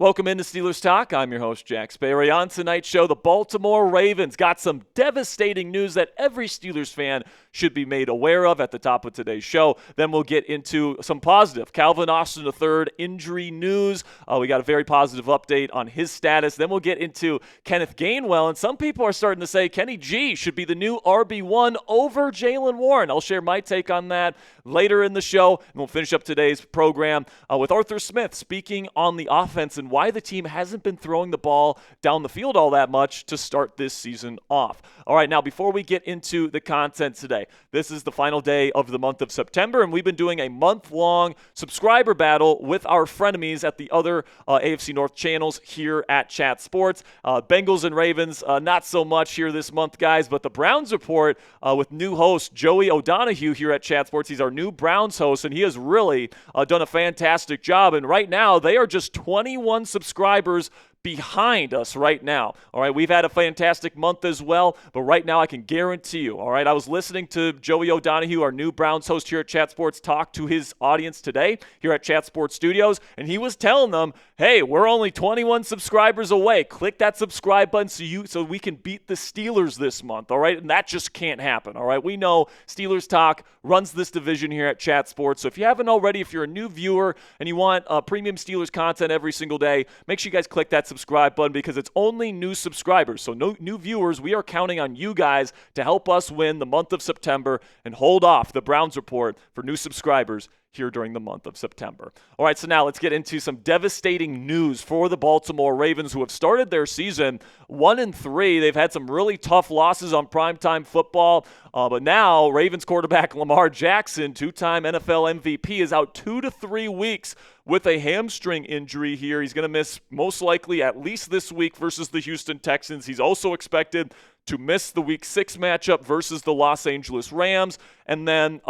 Welcome into Steelers Talk. I'm your host, Jack Sperry. On tonight's show, the Baltimore Ravens got some devastating news that every Steelers fan should be made aware of at the top of today's show. Then we'll get into some positive. Calvin Austin III injury news. We got a very positive update on his status. Then we'll get into Kenneth Gainwell. And some people are starting to say Kenny G should be the new RB1 over Jaylen Warren. I'll share my take on that later in the show. And we'll finish up today's program with Arthur Smith speaking on the offense and why the team hasn't been throwing the ball down the field all that much to start this season off. All right, now before we get into the content today, this is the final day of the month of September, and we've been doing a month-long subscriber battle with our frenemies at the other AFC North channels here at Chat Sports. Bengals and Ravens, not so much here this month, guys, but the Browns Report with new host Joey O'Donohue here at Chat Sports. He's our new Browns host, and he has really done a fantastic job, and right now they are just 21 subscribers behind us right now. All right, we've had a fantastic month as well, but right now I can guarantee you, all right, I was listening to Joey O'Donohue, our new Browns host here at Chat Sports, talk to his audience today here at Chat Sports Studios, and he was telling them, hey, we're only 21 subscribers away. Click that subscribe button so we can beat the Steelers this month, all right? And that just can't happen, all right? We know Steelers Talk runs this division here at Chat Sports, so if you haven't already, if you're a new viewer and you want premium Steelers content every single day, make sure you guys click that subscribe button because it's only new subscribers. So no new viewers, we are counting on you guys to help us win the month of September and hold off the Browns Report for new subscribers here during the month of September. All right, so now let's get into some devastating news for the Baltimore Ravens, who have started their season 1-3. They've had some really tough losses on primetime football, but now Ravens quarterback Lamar Jackson, two-time NFL MVP, is out 2 to 3 weeks with a hamstring injury here. He's going to miss most likely at least this week versus the Houston Texans. He's also expected to miss the Week 6 matchup versus the Los Angeles Rams, and then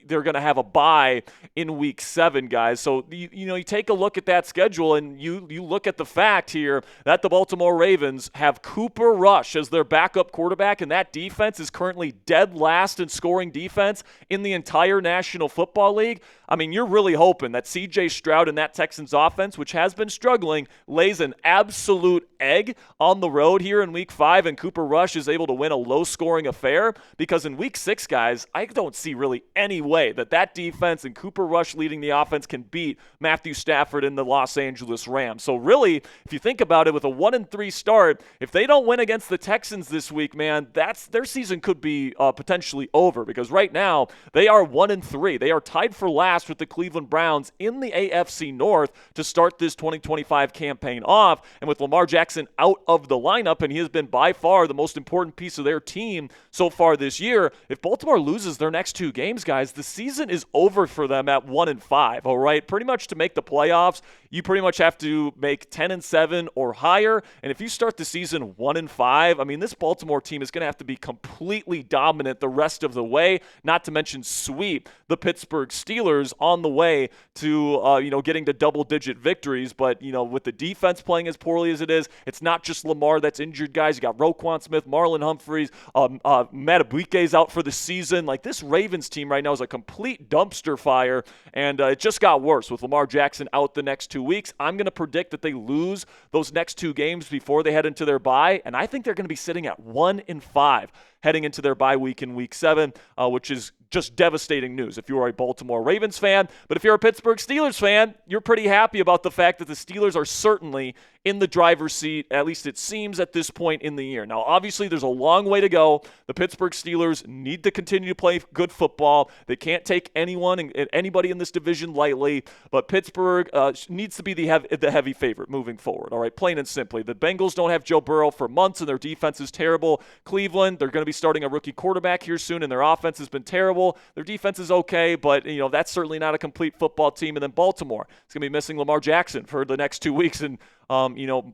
they're going to have a bye in Week 7, guys. So, you take a look at that schedule, and you look at the fact here that the Baltimore Ravens have Cooper Rush as their backup quarterback, and that defense is currently dead last in scoring defense in the entire National Football League. I mean, you're really hoping that C.J. Stroud and that Texans offense, which has been struggling, lays an absolute egg on the road here in Week 5, and Cooper Rush is able to win a low-scoring affair, because in Week 6, guys, I don't see really any way that defense and Cooper Rush leading the offense can beat Matthew Stafford and the Los Angeles Rams. So really, if you think about it, with a 1-3 start, if they don't win against the Texans this week, man, their season could be potentially over, because right now they are 1-3. They are tied for last with the Cleveland Browns in the AFC North to start this 2025 campaign off. And with Lamar Jackson out of the lineup, and he has been by far the most important piece of their team so far this year, if Baltimore loses their next 2 games, guys, the season is over for them at 1-5, all right? Pretty much to make the playoffs, you pretty much have to make 10-7 or higher. And if you start the season 1-5, I mean, this Baltimore team is going to have to be completely dominant the rest of the way, not to mention sweep the Pittsburgh Steelers on the way to, getting to double-digit victories. But, with the defense playing as poorly as it is, it's not just Lamar that's injured, guys. You got Roquan Smith, Marlon Humphreys, Madubuike's out for the season. Like, this Ravens team right now is a complete dumpster fire, and it just got worse with Lamar Jackson out the next 2 weeks. I'm going to predict that they lose those next 2 games before they head into their bye, and I think they're going to be sitting at 1-5 heading into their bye week in Week 7, which is just devastating news if you are a Baltimore Ravens fan. But if you're a Pittsburgh Steelers fan, you're pretty happy about the fact that the Steelers are certainly in the driver's seat, at least it seems at this point in the year. Now, obviously, there's a long way to go. The Pittsburgh Steelers need to continue to play good football. They can't take anybody in this division lightly, but Pittsburgh needs to be the heavy favorite moving forward, all right, plain and simply. The Bengals don't have Joe Burrow for months, and their defense is terrible. Cleveland, they're going to be starting a rookie quarterback here soon, and their offense has been terrible. Their defense is okay, but, that's certainly not a complete football team. And then Baltimore is going to be missing Lamar Jackson for the next 2 weeks, and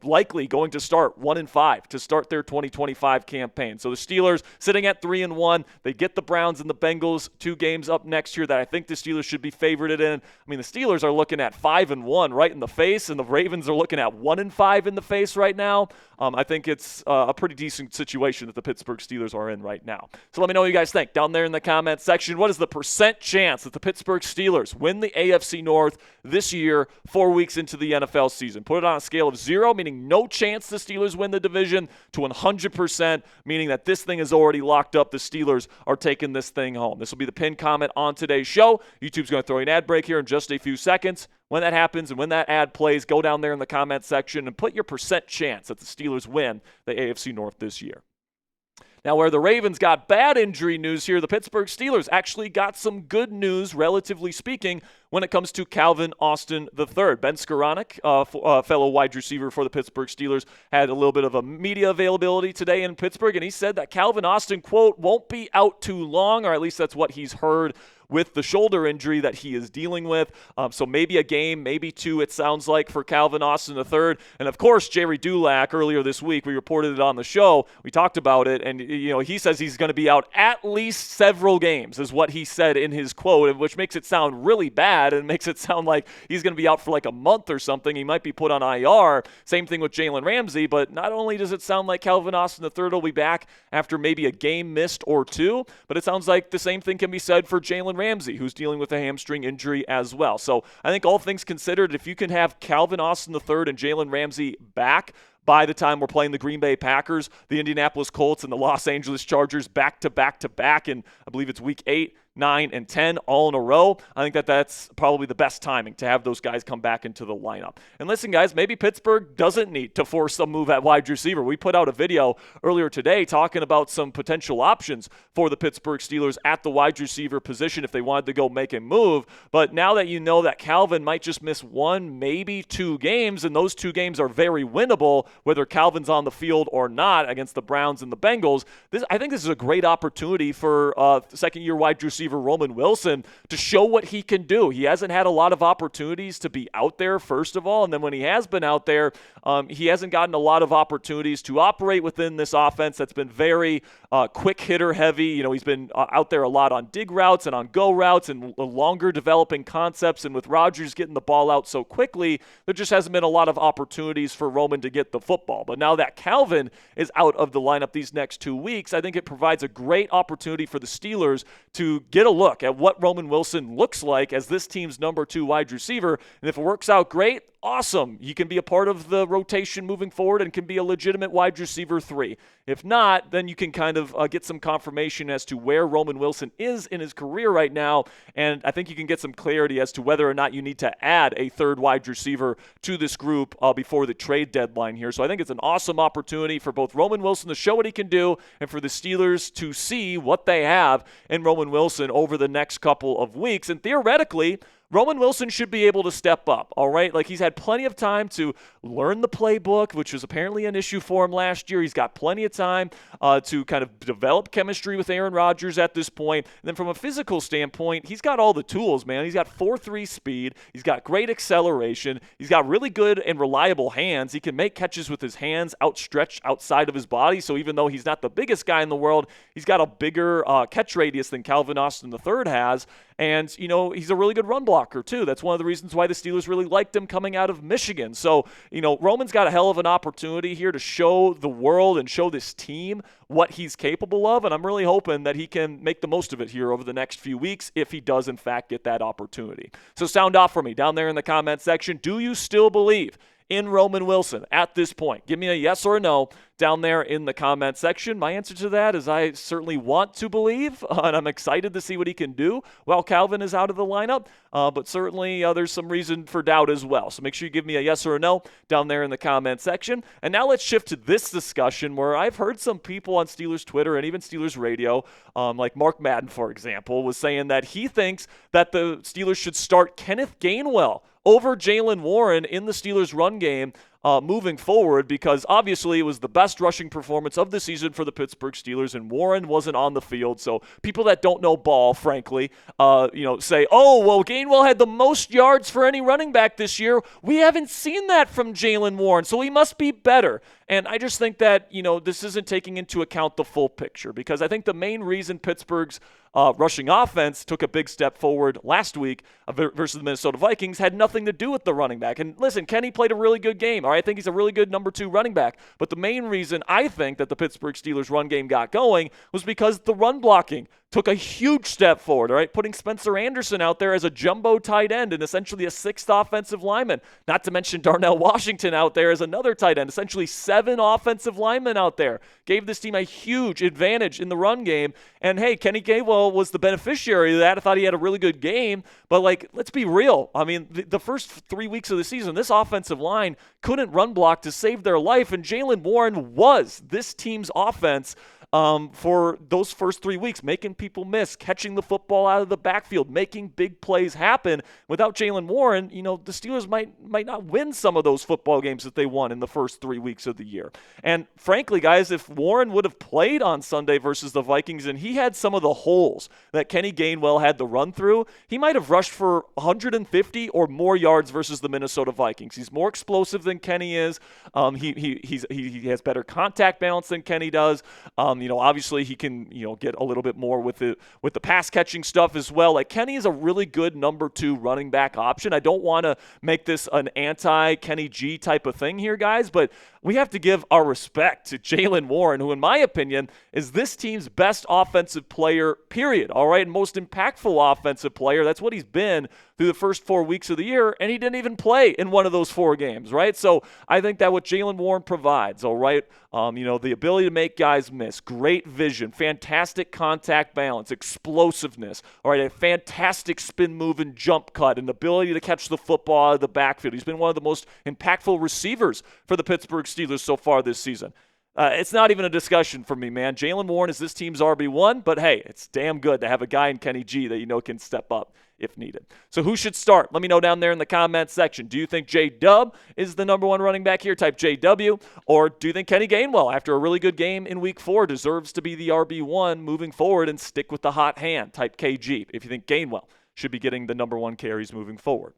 likely going to start 1-5 to start their 2025 campaign. So the Steelers sitting at 3-1. They get the Browns and the Bengals 2 games up next year that I think the Steelers should be favored in. I mean, the Steelers are looking at 5-1 right in the face, and the Ravens are looking at 1-5 in the face right now. I think it's a pretty decent situation that the Pittsburgh Steelers are in right now. So let me know what you guys think down there in the comment section. What is the percent chance that the Pittsburgh Steelers win the AFC North this year, 4 weeks into the NFL season? Put it on a scale scale of 0, meaning no chance the Steelers win the division, to 100%, meaning that this thing is already locked up. The Steelers are taking this thing home. This will be the pinned comment on today's show. YouTube's going to throw an ad break here in just a few seconds. When that happens and when that ad plays, go down there in the comment section and put your percent chance that the Steelers win the AFC North this year. Now, where the Ravens got bad injury news here, the Pittsburgh Steelers actually got some good news, relatively speaking, when it comes to Calvin Austin III. Ben Skoranek, fellow wide receiver for the Pittsburgh Steelers, had a little bit of a media availability today in Pittsburgh, and he said that Calvin Austin, quote, won't be out too long, or at least that's what he's heard, with the shoulder injury that he is dealing with. So maybe a game, maybe two, it sounds like, for Calvin Austin III. And, of course, Jerry Dulac, earlier this week, we reported it on the show. We talked about it, and he says he's going to be out at least several games, is what he said in his quote, which makes it sound really bad and makes it sound like he's going to be out for like a month or something. He might be put on IR. Same thing with Jalen Ramsey, but not only does it sound like Calvin Austin III will be back after maybe a game missed or two, but it sounds like the same thing can be said for Jalen Ramsey, who's dealing with a hamstring injury as well. So I think all things considered, if you can have Calvin Austin III and Jalen Ramsey back by the time we're playing the Green Bay Packers, the Indianapolis Colts, and the Los Angeles Chargers back to back to back, and I believe it's week 8, 9, and 10 all in a row, I think that's probably the best timing to have those guys come back into the lineup. And listen, guys, maybe Pittsburgh doesn't need to force a move at wide receiver. We put out a video earlier today talking about some potential options for the Pittsburgh Steelers at the wide receiver position if they wanted to go make a move. But now that you know that Calvin might just miss 1, maybe 2 games, and those 2 games are very winnable, whether Calvin's on the field or not, against the Browns and the Bengals, I think this is a great opportunity for second-year wide receiver Roman Wilson to show what he can do. He hasn't had a lot of opportunities to be out there, first of all, and then when he has been out there, he hasn't gotten a lot of opportunities to operate within this offense that's been very quick hitter heavy. He's been out there a lot on dig routes and on go routes and longer developing concepts, and with Rodgers getting the ball out so quickly, there just hasn't been a lot of opportunities for Roman to get the football. But now that Calvin is out of the lineup these next 2 weeks, I think it provides a great opportunity for the Steelers to get a look at what Roman Wilson looks like as this team's number 2 wide receiver. And if it works out great, awesome. He can be a part of the rotation moving forward and can be a legitimate wide receiver 3. If not, then you can kind of get some confirmation as to where Roman Wilson is in his career right now, and I think you can get some clarity as to whether or not you need to add a 3rd wide receiver to this group before the trade deadline here. So I think it's an awesome opportunity for both Roman Wilson to show what he can do and for the Steelers to see what they have in Roman Wilson over the next couple of weeks. And theoretically, Roman Wilson should be able to step up, all right? Like, he's had plenty of time to learn the playbook, which was apparently an issue for him last year. He's got plenty of time to kind of develop chemistry with Aaron Rodgers at this point. And then from a physical standpoint, he's got all the tools, man. He's got 4.3 speed. He's got great acceleration. He's got really good and reliable hands. He can make catches with his hands outstretched outside of his body. So even though he's not the biggest guy in the world, he's got a bigger catch radius than Calvin Austin III has. And, he's a really good run blocker, too. That's one of the reasons why the Steelers really liked him coming out of Michigan. So, Roman's got a hell of an opportunity here to show the world and show this team what he's capable of, and I'm really hoping that he can make the most of it here over the next few weeks if he does, in fact, get that opportunity. So sound off for me down there in the comment section. Do you still believe in Roman Wilson at this point? Give me a yes or a no down there in the comment section. My answer to that is I certainly want to believe, and I'm excited to see what he can do while Calvin is out of the lineup, but certainly there's some reason for doubt as well. So make sure you give me a yes or a no down there in the comment section. And now let's shift to this discussion where I've heard some people on Steelers Twitter and even Steelers radio, like Mark Madden, for example, was saying that he thinks that the Steelers should start Kenneth Gainwell over Jaylen Warren in the Steelers' run game moving forward, because obviously it was the best rushing performance of the season for the Pittsburgh Steelers, and Warren wasn't on the field. So people that don't know ball, frankly, say, oh, well, Gainwell had the most yards for any running back this year. We haven't seen that from Jaylen Warren, so he must be better. And I just think that, this isn't taking into account the full picture, because I think the main reason Pittsburgh's rushing offense took a big step forward last week versus the Minnesota Vikings had nothing to do with the running back. And listen, Kenny played a really good game. All right, I think he's a really good number 2 running back. But the main reason I think that the Pittsburgh Steelers run game got going was because the run blocking took a huge step forward, all right, putting Spencer Anderson out there as a jumbo tight end and essentially a sixth offensive lineman. Not to mention Darnell Washington out there as another tight end, essentially 7 offensive linemen out there. Gave this team a huge advantage in the run game. And hey, Kenny Gainwell was the beneficiary of that. I thought he had a really good game. But, like, let's be real. I mean, the first 3 weeks of the season, this offensive line couldn't run block to save their life. And Jaylen Warren was this team's offense for those first 3 weeks, making people miss, catching the football out of the backfield, making big plays happen. Without Jaylen Warren, you know, the Steelers might not win some of those football games that they won in the first 3 weeks of the year. And frankly, guys, if Warren would have played on Sunday versus the Vikings and he had some of the holes that Kenny Gainwell had to run through, he might have rushed for 150 or more yards versus the Minnesota Vikings. He's more explosive than Kenny is. He has better contact balance than Kenny does. You know, obviously he can, you know, get a little bit more with the pass catching stuff as well. Like, Kenny is a really good number 2 running back option. I don't want to make this an anti-Kenny G type of thing here, guys, but we have to give our respect to Jaylen Warren, who in my opinion is this team's best offensive player, period. All right, and most impactful offensive player. That's what he's been through the first 4 weeks of the year, and he didn't even play in one of those 4 games, right? So I think that what Jaylen Warren provides, all right, you know, the ability to make guys miss, great vision, fantastic contact balance, explosiveness, all right, a fantastic spin move and jump cut, and the ability to catch the football out of the backfield. He's been one of the most impactful receivers for the Pittsburgh Steelers so far this season. It's not even a discussion for me, man. Jaylen Warren is this team's RB1, but hey, it's damn good to have a guy in Kenny G that you know can step up if needed. So who should start? Let me know down there in the comments section. Do you think J-Dub is the number 1 running back here? Type JW. Or do you think Kenny Gainwell, after a really good game in Week 4, deserves to be the RB1 moving forward and stick with the hot hand? Type KG if you think Gainwell should be getting the number 1 carries moving forward.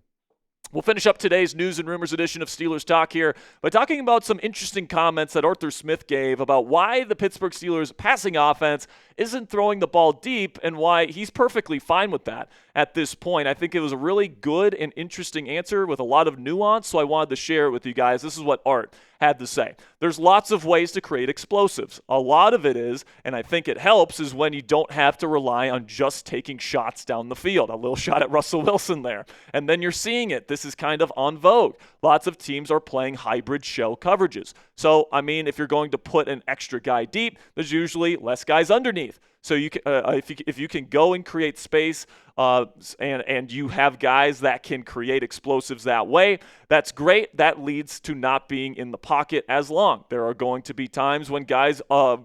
We'll finish up today's News and Rumors edition of Steelers Talk here by talking about some interesting comments that Arthur Smith gave about why the Pittsburgh Steelers passing offense isn't throwing the ball deep and why he's perfectly fine with that at this point. I think it was a really good and interesting answer with a lot of nuance, so I wanted to share it with you guys. This is what Art had to say. There's lots of ways to create explosives. A lot of it is, and I think it helps, is when you don't have to rely on just taking shots down the field. A little shot at Russell Wilson there. And then you're seeing it. This is kind of on vogue. Lots of teams are playing hybrid shell coverages. So, I mean, if you're going to put an extra guy deep, there's usually less guys underneath. So you can, if you can go and create space and you have guys that can create explosives that way, that's great. That leads to not being in the pocket as long. There are going to be times when guys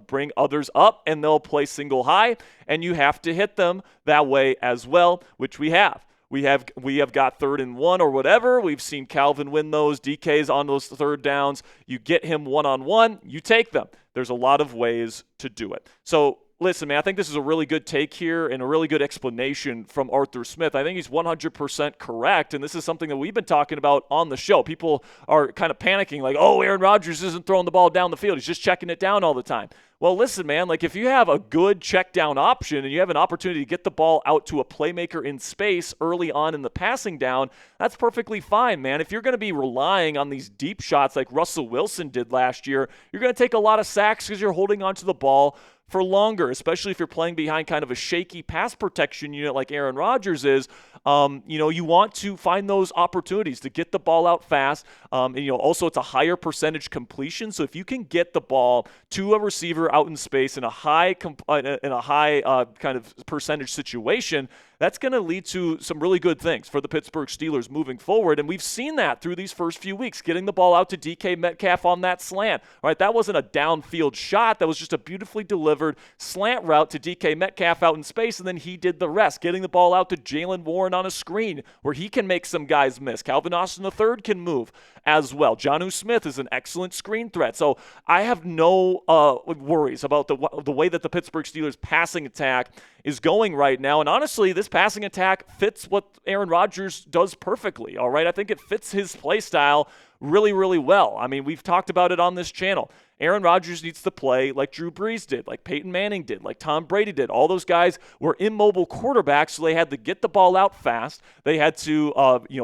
bring others up and they'll play single high, and you have to hit them that way as well, which we have. We have got 3rd and 1 or whatever. We've seen Calvin win those. DK's on those 3rd downs. You get him one-on-one, you take them. There's a lot of ways to do it. So listen, man, I think this is a really good take here and a really good explanation from Arthur Smith. I think he's 100% correct, and this is something that we've been talking about on the show. People are kind of panicking like, oh, Aaron Rodgers isn't throwing the ball down the field. He's just checking it down all the time. Well, listen, man, like if you have a good check down option and you have an opportunity to get the ball out to a playmaker in space early on in the passing down, that's perfectly fine, man. If you're going to be relying on these deep shots like Russell Wilson did last year, you're going to take a lot of sacks because you're holding onto the ball for longer, especially if you're playing behind kind of a shaky pass protection unit like Aaron Rodgers is. You want to find those opportunities to get the ball out fast. Also it's a higher percentage completion. So if you can get the ball to a receiver out in space in a high kind of percentage situation, that's going to lead to some really good things for the Pittsburgh Steelers moving forward. And we've seen that through these first few weeks, getting the ball out to DK Metcalf on that slant. All right, that wasn't a downfield shot. That was just a beautifully delivered slant route to DK Metcalf out in space, and then he did the rest, getting the ball out to Jaylen Warren on a screen where he can make some guys miss. Calvin Austin III can move as well. Jonnu Smith is an excellent screen threat. So I have no worries about the way that the Pittsburgh Steelers passing attack is going right now. And honestly, this passing attack fits what Aaron Rodgers does perfectly, all right? I think it fits his play style really, really well. I mean, we've talked about it on this channel. Aaron Rodgers needs to play like Drew Brees did, like Peyton Manning did, like Tom Brady did. All those guys were immobile quarterbacks, so they had to get the ball out fast. They had to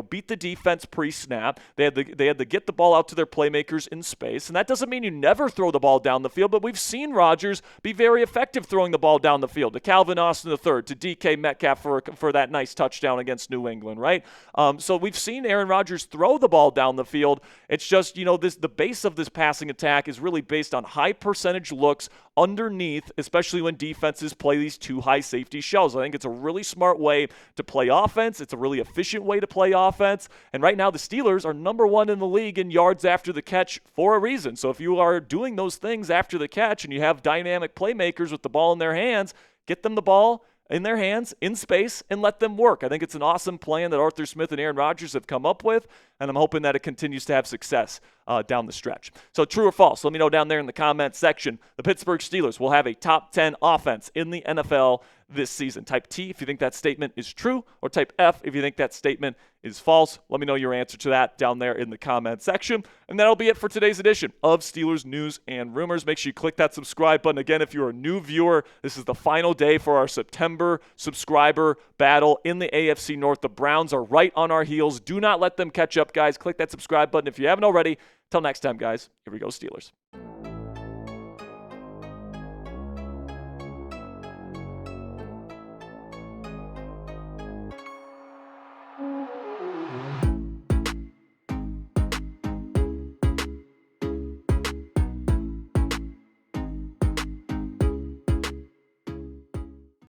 beat the defense pre-snap. They had to get the ball out to their playmakers in space. And that doesn't mean you never throw the ball down the field, but we've seen Rodgers be very effective throwing the ball down the field to Calvin Austin III, to DK Metcalf for that nice touchdown against New England, right? So we've seen Aaron Rodgers throw the ball down the field. It's just, the base of this passing attack is really based on high percentage looks underneath, especially when defenses play these two high safety shells. I think it's a really smart way to play offense. It's a really efficient way to play offense. And right now the Steelers are number 1 in the league in yards after the catch for a reason. So if you are doing those things after the catch and you have dynamic playmakers with the ball in their hands, get them the ball in their hands, in space, and let them work. I think it's an awesome plan that Arthur Smith and Aaron Rodgers have come up with, and I'm hoping that it continues to have success down the stretch. So true or false? Let me know down there in the comments section. The Pittsburgh Steelers will have a top 10 offense in the NFL this season. Type T if you think that statement is true, or type F if you think that statement is false. Let me know your answer to that down there in the comment section. And that'll be it for today's edition of Steelers News and Rumors. Make sure you click that subscribe button. Again, if you're a new viewer, this is the final day for our September subscriber battle in the AFC North. The Browns are right on our heels. Do not let them catch up, guys. Click that subscribe button if you haven't already. Till next time, guys, here we go, Steelers.